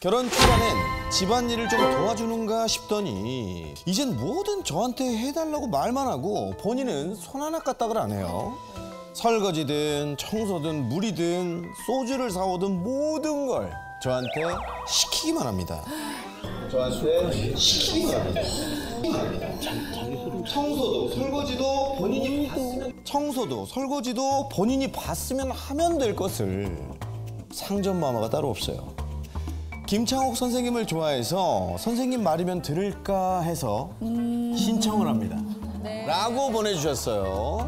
결혼 초반엔 집안일을 좀 도와주는가 싶더니 이젠 뭐든 저한테 해달라고 말만 하고 본인은 손 하나 까딱을 안 해요. 설거지든 청소든 물이든 소주를 사오든 모든 걸 저한테 시키기만 합니다. 저한테 시키기만 합니다. 청소도 설거지도 본인이 봤으면 하면 될 것을 상전마마가 따로 없어요. 김창옥 선생님을 좋아해서 선생님 말이면 들을까 해서 신청을 합니다. 네. 라고 보내주셨어요.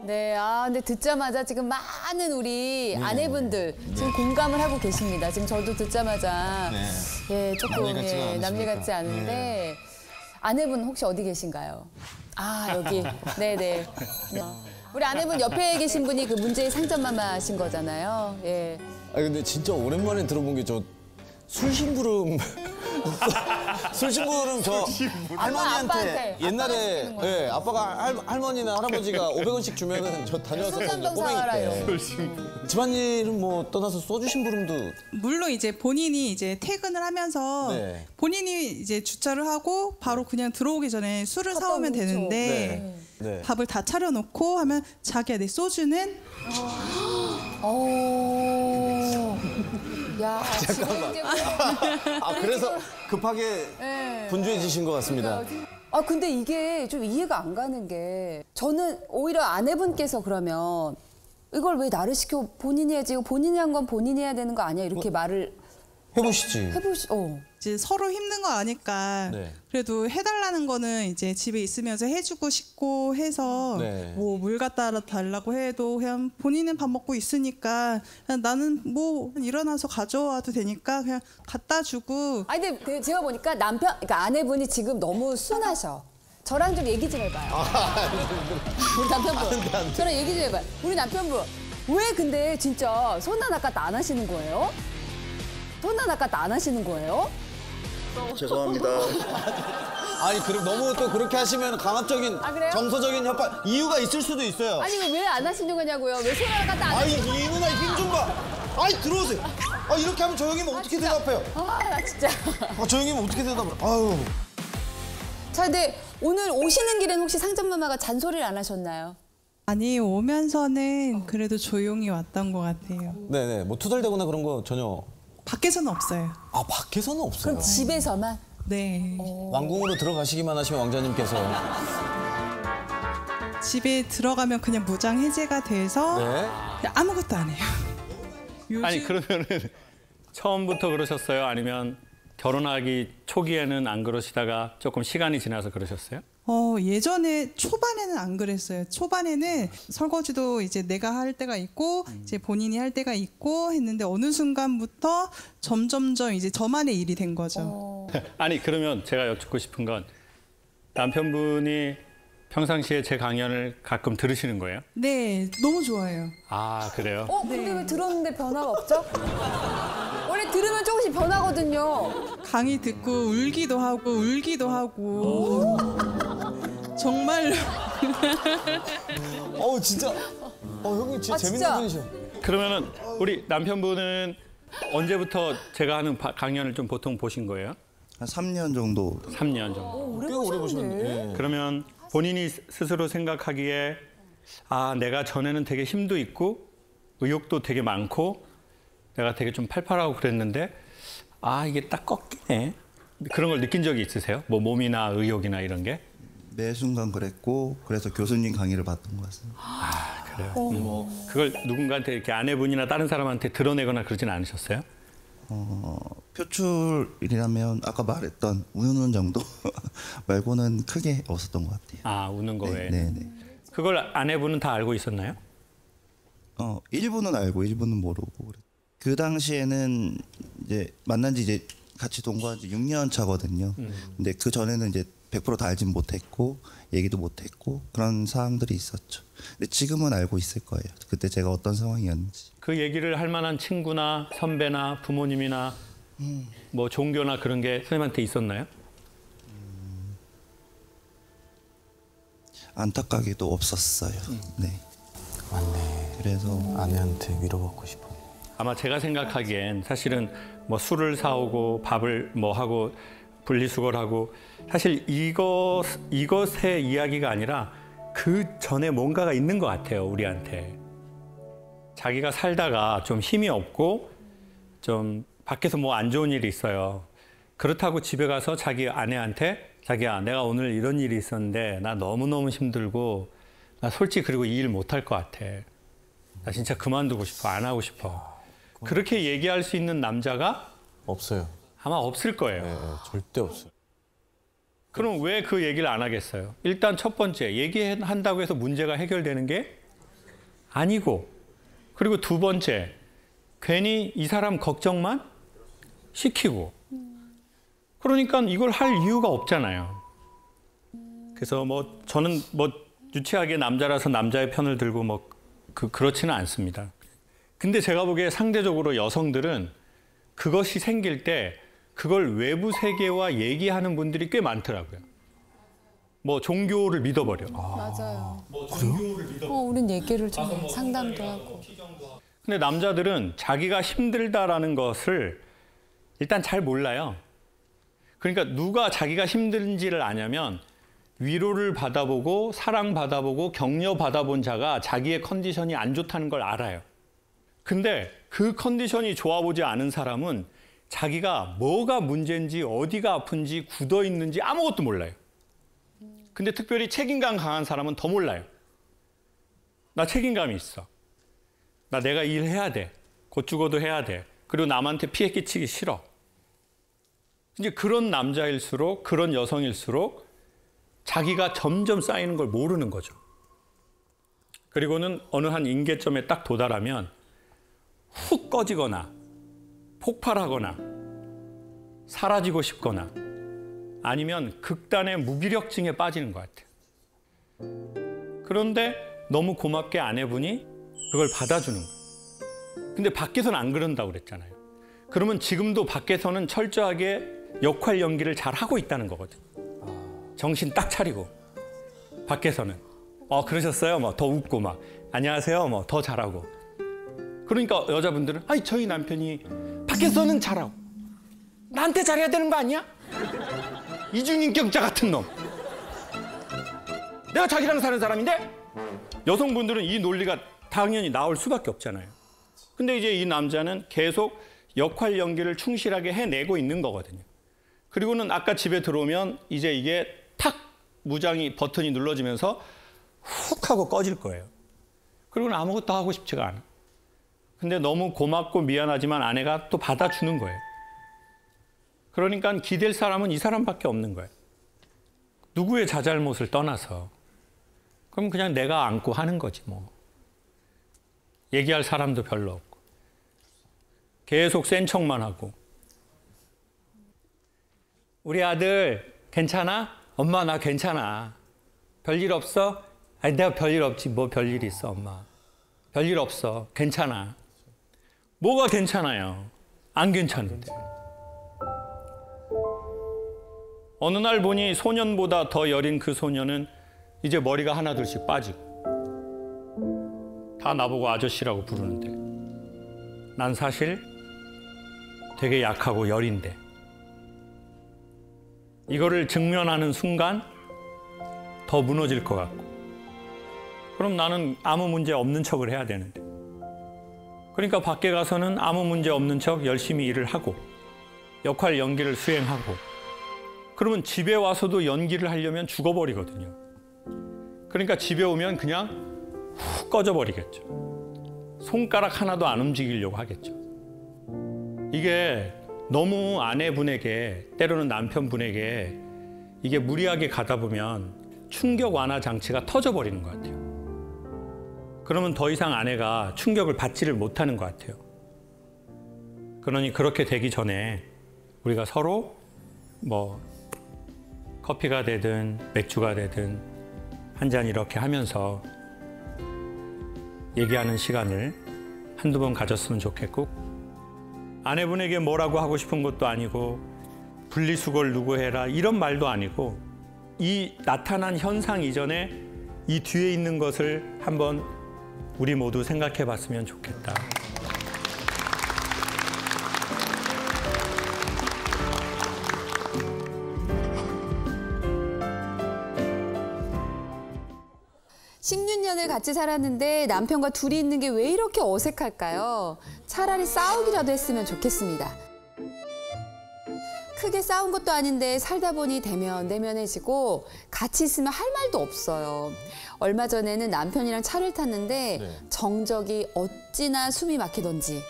네, 근데 듣자마자 지금 많은 우리 아내분들 지금 공감을 하고 계십니다. 지금 저도 듣자마자 예, 조금 남일 같지 않은데 아내분 혹시 어디 계신가요? 여기. 네네. 우리 아내분 옆에 계신 분이 그 문제의 상전마마신 거잖아요. 예. 근데 진짜 오랜만에 들어본 게 저 술심부름 저 할머니한테 옛날에 예, 아빠가 할머니나 할아버지가 500원씩 주면은 저 다녀왔었거든요. 꼬맹이 때. 집안일은 뭐 떠나서 소주 심부름도 물론 이제 본인이 이제 퇴근을 하면서 본인이 이제 주차를 하고 바로 그냥 들어오기 전에 술을 사오면 되는데 밥을 다 차려놓고 하면 자기야 내 소주는 야, 잠깐만. 그래서 급하게 분주해지신 것 같습니다. 근데 이게 좀 이해가 안 가는 게 저는 오히려 아내분께서 그러면 이걸 왜 나를 시켜 본인이 해야지 이거 본인이 한 건 본인이 해야 되는 거 아니야 이렇게 말을 해보시지. 이제 서로 힘든 거 아니까 그래도 해달라는 거는 이제 집에 있으면서 해주고 싶고 해서 뭐 물 갖다 달라고 해도 그냥 본인은 밥 먹고 있으니까 그냥 나는 뭐 일어나서 가져와도 되니까 그냥 갖다 주고. 근데 제가 보니까 그러니까 아내분이 지금 너무 순하셔. 저랑 좀 얘기 좀 해봐요. 우리 남편분. 저랑 얘기 좀 해봐요. 우리 남편분. 왜 근데 진짜 손 하나 까딱 안 하시는 거예요? 손 하나 까딱 안 하시는 거예요? 죄송합니다. 아니 그럼 너무 또 그렇게 하시면 강압적인 정서적인 협박 이유가 있을 수도 있어요. 아니 왜 안 하시는 거냐고요? 왜 손 하나 까딱 안 하시는 이 누나 힘 좀 봐. 들어오세요. 이렇게 하면 저 형님 어떻게 대답해요? 나 진짜. 저 형님 어떻게 대답을? 아유. 자, 근데 오늘 오시는 길엔 혹시 상전마마가 잔소리를 안 하셨나요? 아니 오면서는 그래도 조용히 왔던 것 같아요. 네네. 뭐 투덜대거나 그런 거 전혀. 밖에서는 없어요. 밖에서는 없어요. 그럼 집에서만? 네. 왕궁으로 들어가시기만 하시면 왕자님께서. 집에 들어가면 그냥 무장 해제가 돼서 그냥 아무것도 안 해요. 아니 그러면은 처음부터 그러셨어요? 아니면 결혼하기 초기에는 안 그러시다가 조금 시간이 지나서 그러셨어요? 예전에 초반에는 안 그랬어요. 초반에는 설거지도 이제 내가 할 때가 있고 이제 본인이 할 때가 있고 했는데 어느 순간부터 점점점 이제 저만의 일이 된 거죠. 아니 그러면 제가 여쭙고 싶은 건 남편분이 평상시에 제 강연을 가끔 들으시는 거예요? 네, 너무 좋아요. 그래요? 근데 왜 들었는데 변화가 없죠? 원래 들으면 조금씩 변하거든요. 강의 듣고 울기도 하고 정말로. 진짜. 형님 진짜 재밌는 분이셔. 그러면은 우리 남편분은 언제부터 제가 하는 강연을 좀 보통 보신 거예요? 한 3년 정도. 3년 정도. 꽤 오래 보셨네. 그러면 본인이 스스로 생각하기에 내가 전에는 되게 힘도 있고 의욕도 되게 많고 내가 되게 좀 팔팔하고 그랬는데 이게 딱 꺾이네. 그런 걸 느낀 적이 있으세요? 뭐 몸이나 의욕이나 이런 게? 매 순간 그랬고 그래서 교수님 강의를 받던 것 같습니다. 그래요? 그걸 누군가한테 이렇게 아내분이나 다른 사람한테 드러내거나 그러진 않으셨어요? 표출이라면 아까 말했던 우는 정도 말고는 크게 없었던 것 같아요. 우는 거 외에? 네네. 그걸 아내분은 다 알고 있었나요? 일부는 알고 일부는 모르고. 그 당시에는 이제 만난 지 이제 같이 동거한 지 6년 차거든요. 근데 그 전에는 이제 100%다 알진 못했고 얘기도 못했고 그런 사항들이 있었죠. 근데 지금은 알고 있을 거예요. 그때 제가 어떤 상황이었는지. 그 얘기를 할 만한 친구나 선배나 부모님이나 뭐 종교나 그런 게 선생님한테 있었나요? 안타깝게도 없었어요. 네. 맞네. 그래서 아내한테 위로받고 싶어. 아마 제가 생각하기엔 사실은 뭐 술을 사오고 밥을 뭐 하고 분리수거하고 사실 이것의 이야기가 아니라 그 전에 뭔가가 있는 것 같아요, 우리한테. 자기가 살다가 좀 힘이 없고 좀 밖에서 뭐 안 좋은 일이 있어요. 그렇다고 집에 가서 자기 아내한테 자기야, 내가 오늘 이런 일이 있었는데 나 너무너무 힘들고 나 솔직히 그리고 이 일 못할 것 같아. 나 진짜 그만두고 싶어. 안 하고 싶어. 그렇게 얘기할 수 있는 남자가 없어요. 아마 없을 거예요. 네, 절대 없어요. 그럼 왜 그 얘기를 안 하겠어요? 일단 첫 번째, 얘기한다고 해서 문제가 해결되는 게 아니고, 그리고 두 번째, 괜히 이 사람 걱정만 시키고, 그러니까 이걸 할 이유가 없잖아요. 그래서 뭐 저는 뭐 유치하게 남자라서 남자의 편을 들고 뭐 그렇지는 않습니다. 근데 제가 보기에 상대적으로 여성들은 그것이 생길 때 그걸 외부 세계와 얘기하는 분들이 꽤 많더라고요. 뭐 종교를 믿어버려. 맞아요. 뭐 종교를 믿어. 우린 얘기를 좀 해. 상담도 하고. 근데 남자들은 자기가 힘들다라는 것을 일단 잘 몰라요. 그러니까 누가 자기가 힘든지를 아냐면 위로를 받아보고 사랑받아보고 격려 받아본 자가 자기의 컨디션이 안 좋다는 걸 알아요. 근데 그 컨디션이 좋아보지 않은 사람은 자기가 뭐가 문제인지 어디가 아픈지 굳어 있는지 아무것도 몰라요. 근데 특별히 책임감 강한 사람은 더 몰라요. 나 책임감이 있어. 나 내가 일해야 돼. 곧 죽어도 해야 돼. 그리고 남한테 피해 끼치기 싫어. 이제 그런 남자일수록 그런 여성일수록 자기가 점점 쌓이는 걸 모르는 거죠. 그리고는 어느 한 임계점에 딱 도달하면 훅 꺼지거나 폭발하거나 사라지고 싶거나 아니면 극단의 무기력증에 빠지는 것 같아요. 그런데 너무 고맙게 아내분이 그걸 받아주는 거예요. 근데 밖에서는 안 그런다고 그랬잖아요. 그러면 지금도 밖에서는 철저하게 역할 연기를 잘 하고 있다는 거거든요. 정신 딱 차리고 밖에서는 그러셨어요? 뭐 더 웃고 막 안녕하세요? 뭐 더 잘하고. 그러니까 여자분들은 아니 저희 남편이 밖에서는 잘하고 나한테 잘해야 되는 거 아니야? 이중인격자 같은 놈. 내가 자기랑 사는 사람인데? 여성분들은 이 논리가 당연히 나올 수밖에 없잖아요. 근데 이제 이 남자는 계속 역할 연기를 충실하게 해내고 있는 거거든요. 그리고는 아까 집에 들어오면 이제 이게 탁 무장이 버튼이 눌러지면서 훅 하고 꺼질 거예요. 그리고는 아무것도 하고 싶지가 않아. 근데 너무 고맙고 미안하지만 아내가 또 받아주는 거예요. 그러니까 기댈 사람은 이 사람밖에 없는 거예요. 누구의 자잘못을 떠나서. 그럼 그냥 내가 안고 하는 거지 뭐. 얘기할 사람도 별로 없고. 계속 센 척만 하고. 우리 아들 괜찮아? 엄마 나 괜찮아. 별일 없어? 아니 내가 별일 없지. 뭐 별일 있어 엄마. 별일 없어. 괜찮아. 뭐가 괜찮아요? 안 괜찮은데. 어느 날 보니 소년보다 더 여린 그 소년은 이제 머리가 하나둘씩 빠지고 다 나보고 아저씨라고 부르는데 난 사실 되게 약하고 여린데 이거를 직면하는 순간 더 무너질 것 같고 그럼 나는 아무 문제 없는 척을 해야 되는데 그러니까 밖에 가서는 아무 문제 없는 척 열심히 일을 하고 역할 연기를 수행하고 그러면 집에 와서도 연기를 하려면 죽어버리거든요. 그러니까 집에 오면 그냥 훅 꺼져버리겠죠. 손가락 하나도 안 움직이려고 하겠죠. 이게 너무 아내분에게 때로는 남편분에게 이게 무리하게 가다 보면 충격 완화 장치가 터져버리는 것 같아요. 그러면 더 이상 아내가 충격을 받지를 못하는 것 같아요. 그러니 그렇게 되기 전에 우리가 서로 뭐 커피가 되든 맥주가 되든 한 잔 이렇게 하면서 얘기하는 시간을 한두 번 가졌으면 좋겠고 아내분에게 뭐라고 하고 싶은 것도 아니고 분리수거를 누구 해라 이런 말도 아니고 이 나타난 현상 이전에 이 뒤에 있는 것을 한번 우리 모두 생각해 봤으면 좋겠다. (16년을) 같이 살았는데 남편과 둘이 있는 게 왜 이렇게 어색할까요? 차라리 싸우기라도 했으면 좋겠습니다. 크게 싸운 것도 아닌데 살다 보니 대면대면해지고 같이 있으면 할 말도 없어요. 얼마 전에는 남편이랑 차를 탔는데 정적이 어찌나 숨이 막히던지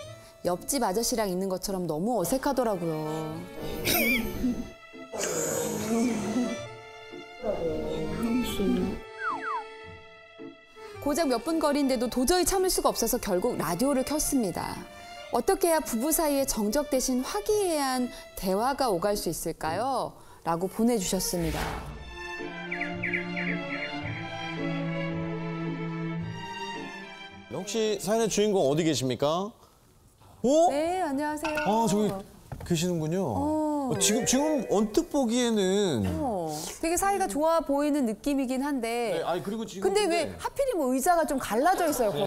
옆집 아저씨랑 있는 것처럼 너무 어색하더라고요. 고작 몇 분 거리인데도 도저히 참을 수가 없어서 결국 라디오를 켰습니다. 어떻게 해야 부부 사이에 정적 대신 화기애애한 대화가 오갈 수 있을까요? 라고 보내주셨습니다. 혹시 사연의 주인공 어디 계십니까? 어? 네, 안녕하세요. 아, 저기 계시는군요. 지금 언뜻 보기에는 되게 사이가 좋아 보이는 느낌이긴 한데. 네, 아니, 그리고 지금 근데 왜 하필이면 의자가 좀 갈라져 있어요?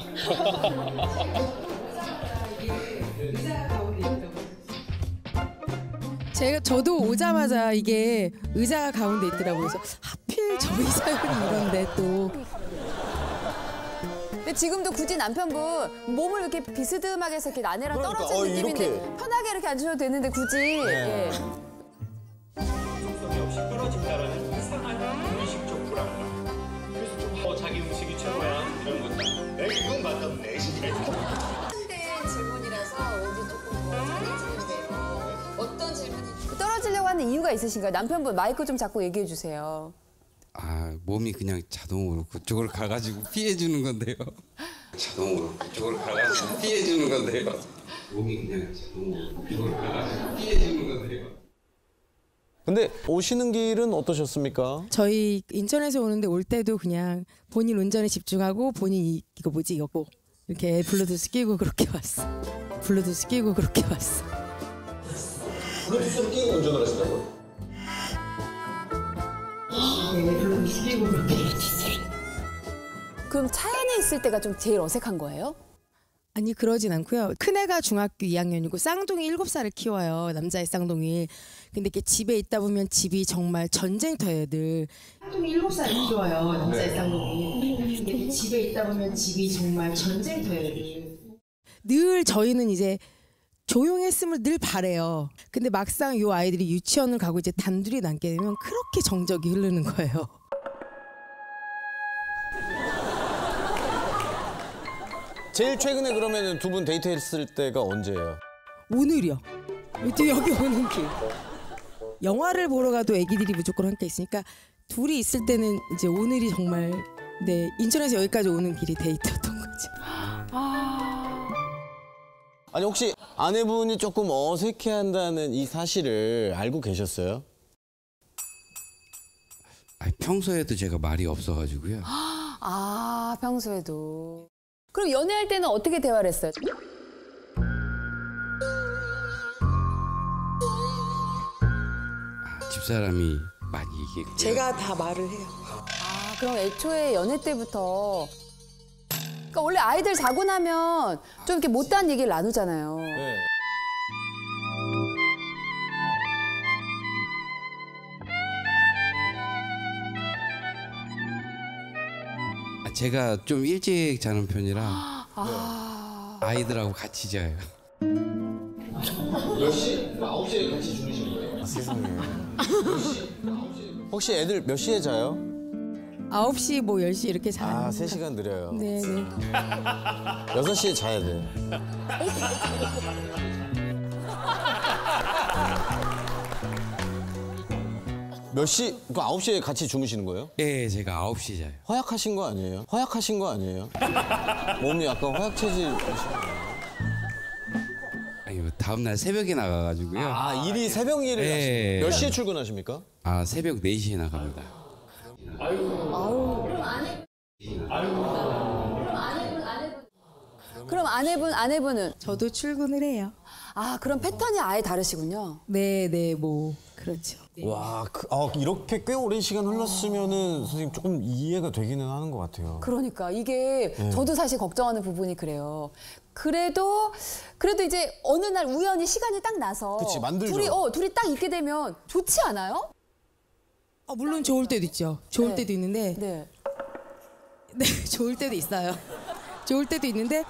저도 오자마자 이게 의자가 가운데 있더라고요. 그래서 하필 저희 사연이 이런데 또. 근데 지금도 굳이 남편분 몸을 이렇게 비스듬하게 해서 이렇게 아내랑 떨어진 느낌인데 이렇게. 편하게 이렇게 앉으셔도 되는데 굳이. 예. 정성이 없이 떨어진다라는 이상한 의식적 불안감. 그래서 좀 자기 음식이 최고야 이런 것들. 내 이건 맞다 내 식이래. 근데 질문이라서 어디 조금 더 잘해지는데요. 어떤 질문이? 떨어지려고 하는 이유가 있으신가요? 남편분 마이크 좀 잡고 얘기해 주세요. 아, 몸이 그냥 자동으로 그쪽으로 가가지고 피해주는 건데요. 자동으로 그쪽으로 가가지고 피해주는 건데요. 몸이 그냥 자동으로 그쪽으로 가가지고 피해주는 건데요. 근데 오시는 길은 어떠셨습니까? 저희 인천에서 오는데 올 때도 그냥 본인 운전에 집중하고 본인 이거 뭐지 이거 이렇게 블루투스 끼고 그렇게 왔어. 블루투스 끼고 그렇게 왔어. 블루투스를 끼고 운전을 하신다고요? 그럼 차 안에 있을 때가 좀 제일 어색한 거예요? 아니 그러진 않고요. 큰애가 중학교 2학년이고 쌍둥이 7살을 키워요. 남자의 쌍둥이. 근데 이렇게 집에 있다 보면 집이 정말 전쟁터예요. 늘. 쌍둥이 7살을 키워요. 남자의 쌍둥이. 근데 집에 있다 보면 집이 정말 전쟁터예요. 늘 저희는 이제 조용했음을 늘 바래요. 근데 막상 요 아이들이 유치원을 가고 이제 단둘이 남게 되면 그렇게 정적이 흐르는 거예요. 제일 최근에 그러면 두 분 데이트했을 때가 언제예요? 오늘이요. 또 여기 오는 길. 영화를 보러 가도 애기들이 무조건 함께 있으니까 둘이 있을 때는 이제 오늘이 정말 네 인천에서 여기까지 오는 길이 데이트였던 거지. 아니 혹시 아내분이 조금 어색해한다는 이 사실을 알고 계셨어요? 아니, 평소에도 제가 말이 없어가지고요. 아, 평소에도. 그럼 연애할 때는 어떻게 대화를 했어요? 집사람이 많이 얘기했고요. 제가 다 말을 해요. 아, 그럼 애초에 연애 때부터. 그러니까 원래 아이들 자고 나면 좀 이렇게 못다한 얘기를 나누잖아요. 네. 제가 좀 일찍 자는 편이라 아이들하고 같이 자요. 몇 시? 9시에 같이 주무시는 거예요? 아, 세상에. 혹시 애들 몇 시에 자요? 9시 뭐 10시 이렇게 자요. 아, 3시간 느려요. 네네. 6시에 자야 돼. 몇 시? 그 9시에 같이 주무시는 거예요? 예, 제가 9시 자요. 허약하신 거 아니에요? 허약하신 거 아니에요? 몸이 약간 허약 체질. 아니, 다음날 새벽에 나가가지고요. 아, 일이 새벽 일을 예. 하시는. 몇 시에 출근하십니까? 아, 새벽 4시에 나갑니다. 그럼 아내분은? 저도 출근을 해요. 아, 그럼 패턴이 아예 다르시군요. 네네 뭐 그렇죠. 네. 와, 이렇게 꽤 오랜 시간 흘렀으면은 선생님 조금 이해가 되기는 하는 것 같아요. 그러니까 이게 저도 사실 걱정하는 부분이 그래요. 그래도 이제 어느 날 우연히 시간이 딱 나서 그치, 만들죠. 둘이 딱 있게 되면 좋지 않아요? 물론 좋을 때도 있죠. 좋을 네. 때도 있는데 네. 네, 좋을 때도 있어요. 좋을 때도 있는데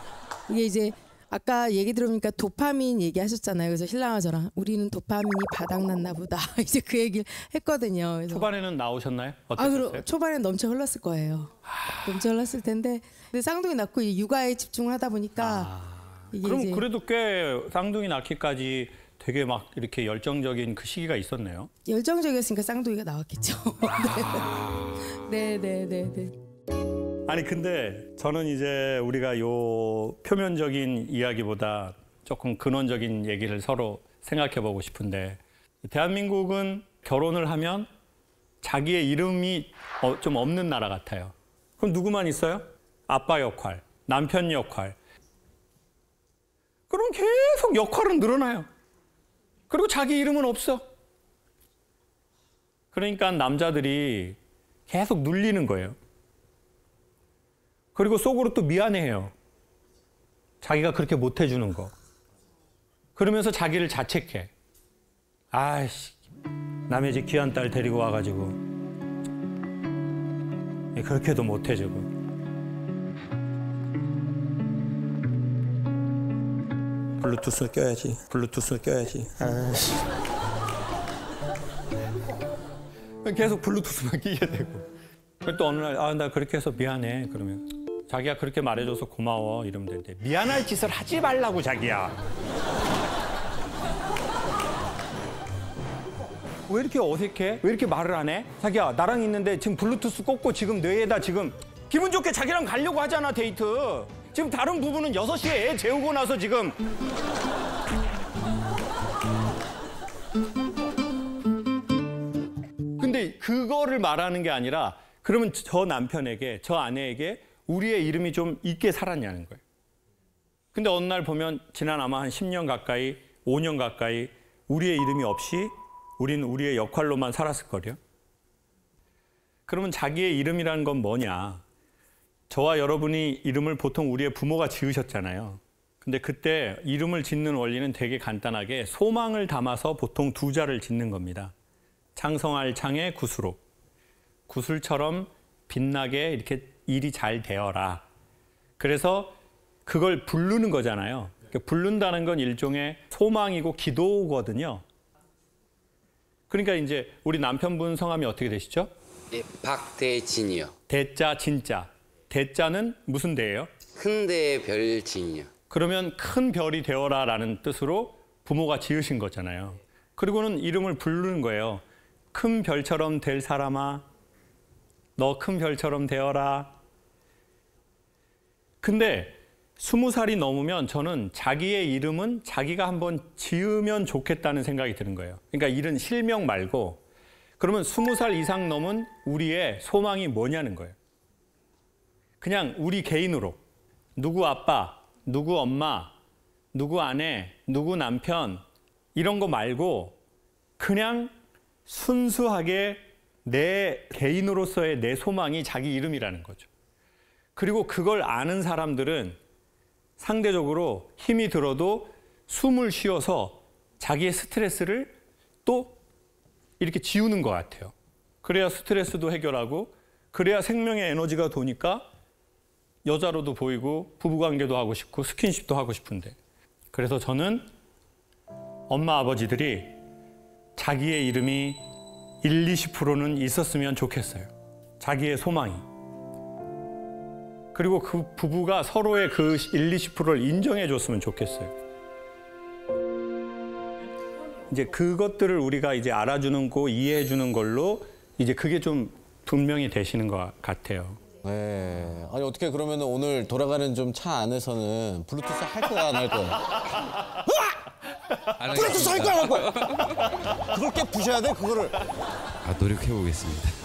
이게 이제 아까 얘기 들어보니까 도파민 얘기하셨잖아요. 그래서 신랑과 저랑 우리는 도파민이 바닥났나 보다. 이제 그 얘기를 했거든요. 그래서 초반에는 나오셨나요? 어떠셨어요? 초반엔 넘쳐 흘렀을 거예요. 넘쳐 흘렀을 텐데 근데 쌍둥이 낳고 이 육아에 집중을 하다 보니까 이게 그럼 이제 그래도 꽤 쌍둥이 낳기까지 되게 막 이렇게 열정적인 그 시기가 있었네요. 열정적이었으니까 쌍둥이가 나왔겠죠. 네. 아니 근데 저는 이제 우리가 요 표면적인 이야기보다 조금 근원적인 얘기를 서로 생각해 보고 싶은데 대한민국은 결혼을 하면 자기의 이름이 좀 없는 나라 같아요. 그럼 누구만 있어요? 아빠 역할, 남편 역할. 그럼 계속 역할은 늘어나요. 그리고 자기 이름은 없어. 그러니까 남자들이 계속 눌리는 거예요. 그리고 속으로 또 미안해해요. 자기가 그렇게 못 해주는 거. 그러면서 자기를 자책해. 아이씨, 남의 집 귀한 딸 데리고 와가지고 그렇게도 못 해주고. 블루투스 껴야지. 아이씨. 계속 블루투스만 끼게 되고. 또 어느 날 나 그렇게 해서 미안해. 그러면 자기가 그렇게 말해줘서 고마워 이러면 되는데 미안할 짓을 하지 말라고 자기야. 왜 이렇게 어색해? 왜 이렇게 말을 안 해? 자기야 나랑 있는데 지금 블루투스 꽂고 지금 뇌에다 지금 기분 좋게 자기랑 가려고 하잖아 데이트. 지금 다른 부부는 6시에 애 재우고 나서 지금 근데 그거를 말하는 게 아니라 그러면 저 남편에게, 저 아내에게 우리의 이름이 좀 있게 살았냐는 거예요. 근데 어느 날 보면 지난 아마 한 10년 가까이, 5년 가까이 우리의 이름이 없이 우리는 우리의 역할로만 살았을 거래요. 그러면 자기의 이름이라는 건 뭐냐? 저와 여러분이 이름을 보통 우리의 부모가 지으셨잖아요. 근데 그때 이름을 짓는 원리는 되게 간단하게 소망을 담아서 보통 2자를 짓는 겁니다. 창성할 창에 구수로. 구슬처럼 빛나게 이렇게 일이 잘 되어라. 그래서 그걸 부르는 거잖아요. 부른다는 건 일종의 소망이고 기도거든요. 그러니까 이제 우리 남편분 성함이 어떻게 되시죠? 네, 박대진이요. 대자 진자. 대자는 무슨 대예요? 큰데 별진이요. 그러면 큰 별이 되어라라는 뜻으로 부모가 지으신 거잖아요. 그리고는 이름을 부르는 거예요. 큰 별처럼 될 사람아, 너 큰 별처럼 되어라. 근데 20살이 넘으면 저는 자기의 이름은 자기가 한번 지으면 좋겠다는 생각이 드는 거예요. 그러니까 이런 실명 말고 그러면 20살 이상 넘은 우리의 소망이 뭐냐는 거예요. 그냥 우리 개인으로 누구 아빠, 누구 엄마, 누구 아내, 누구 남편 이런 거 말고 그냥 순수하게 내 개인으로서의 내 소망이 자기 이름이라는 거죠. 그리고 그걸 아는 사람들은 상대적으로 힘이 들어도 숨을 쉬어서 자기의 스트레스를 또 이렇게 지우는 것 같아요. 그래야 스트레스도 해결하고 그래야 생명의 에너지가 도니까 여자로도 보이고 부부관계도 하고 싶고 스킨십도 하고 싶은데 그래서 저는 엄마 아버지들이 자기의 이름이 1, 20%는 있었으면 좋겠어요. 자기의 소망이. 그리고 그 부부가 서로의 그 1, 20%를 인정해 줬으면 좋겠어요. 이제 그것들을 우리가 이제 알아주는 거, 이해해 주는 걸로 이제 그게 좀 분명히 되시는 것 같아요. 네. 아니 어떻게 그러면 오늘 돌아가는 좀 차 안에서는 블루투스 할 거야 안 할 거야? 블루투스 할 거야 안 할 거야? 그걸 깨 부셔야 돼 그거를. 노력해 보겠습니다.